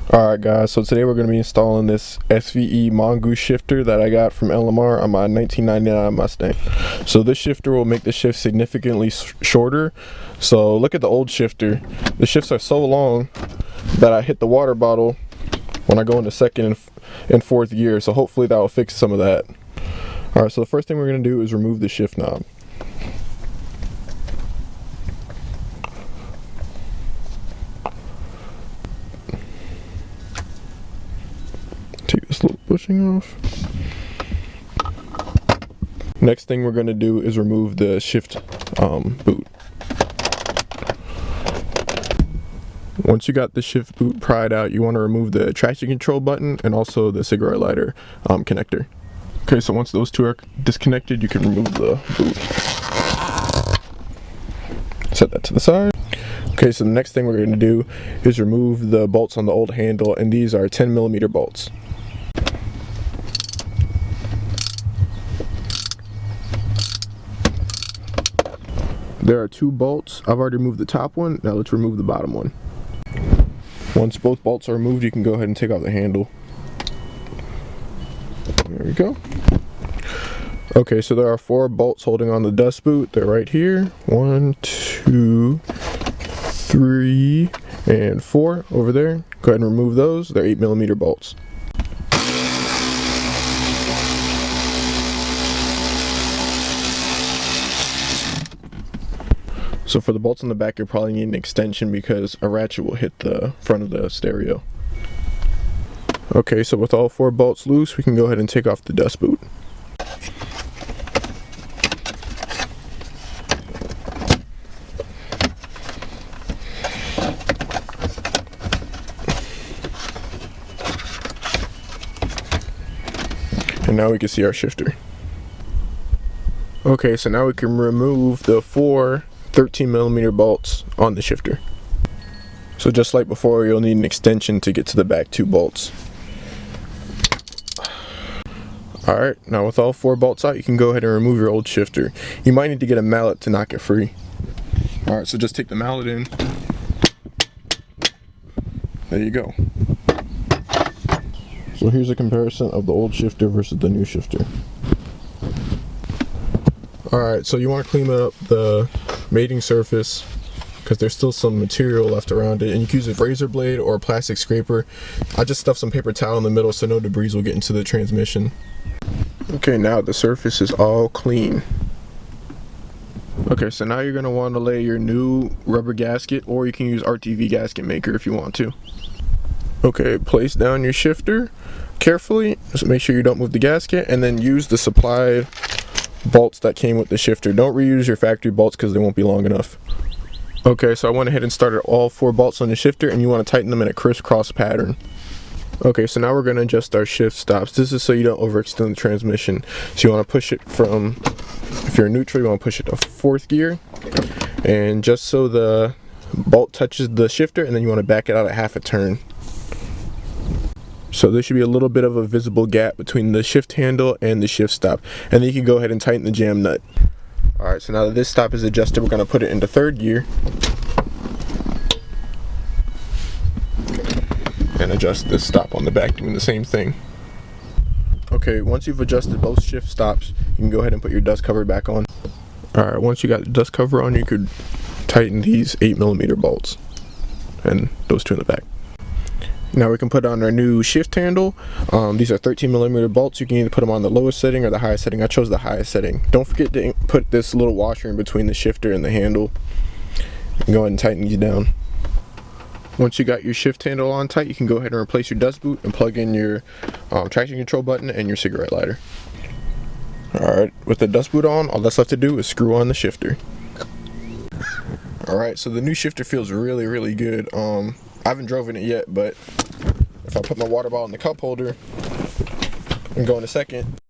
Alright guys, so today we're going to be installing this SVE Mongoose Shifter that I got from LMR on my 1999 Mustang. So this shifter will make the shift significantly shorter. So look at the old shifter. The shifts are so long that I hit the water bottle when I go into second and fourth gear. So hopefully that will fix some of that. Alright, so the first thing we're going to do is remove the shift knob. Take this little bushing off. Next thing we're going to do is remove the shift boot. Once you got the shift boot pried out, you want to remove the traction control button and also the cigarette lighter connector. Okay, so once those two are disconnected, you can remove the boot. Set that to the side. Okay, so the next thing we're going to do is remove the bolts on the old handle, and these are 10mm bolts. There are two bolts. I've already removed the top one. Now let's remove the bottom one. Once both bolts are removed, you can go ahead and take out the handle. There we go. Okay, so there are 4 bolts holding on the dust boot. They're right here. 1, 2, 3, and 4 over there. Go ahead and remove those. They're 8mm bolts. So for the bolts on the back, you'll probably need an extension because a ratchet will hit the front of the stereo. Okay, so with all 4 bolts loose, we can go ahead and take off the dust boot. And now we can see our shifter. Okay, so now we can remove the 4 13mm bolts on the shifter. So just like before, you'll need an extension to get to the back 2 bolts. Alright, now with all 4 bolts out, you can go ahead and remove your old shifter. You might need to get a mallet to knock it free. Alright, so just take the mallet in. There you go. So here's a comparison of the old shifter versus the new shifter. Alright, so you want to clean up the mating surface because there's still some material left around it, and you can use a razor blade or a plastic scraper. I just stuffed some paper towel in the middle so no debris will get into the transmission. Okay, now the surface is all clean. Okay, so now you're going to want to lay your new rubber gasket, or you can use RTV gasket maker if you want to. Okay, place down your shifter carefully, just make sure you don't move the gasket, and then use the supplied bolts that came with the shifter. Don't reuse your factory bolts because they won't be long enough. Okay, so I went ahead and started all 4 bolts on the shifter, and you want to tighten them in a crisscross pattern. Okay, so now we're going to adjust our shift stops. This is so you don't overextend the transmission. So you want to push it from, if you're in neutral, you want to push it to 4th gear, and just so the bolt touches the shifter, and then you want to back it out at half a turn. So there should be a little bit of a visible gap between the shift handle and the shift stop, and then you can go ahead and tighten the jam nut. Alright, so now that this stop is adjusted, we're going to put it into 3rd gear and adjust this stop on the back, doing the same thing. Okay, once you've adjusted both shift stops, you can go ahead and put your dust cover back on. Alright, once you got the dust cover on, you could tighten these 8mm bolts and those 2 in the back. Now we can put on our new shift handle. These are 13mm bolts. You can either put them on the lowest setting or the highest setting. I chose the highest setting. Don't forget to put this little washer in between the shifter and the handle. And go ahead and tighten these down. Once you got your shift handle on tight, you can go ahead and replace your dust boot and plug in your traction control button and your cigarette lighter. Alright, with the dust boot on, all that's left to do is screw on the shifter. Alright, so the new shifter feels really good. I haven't driven it yet, but if I put my water bottle in the cup holder and go in a second,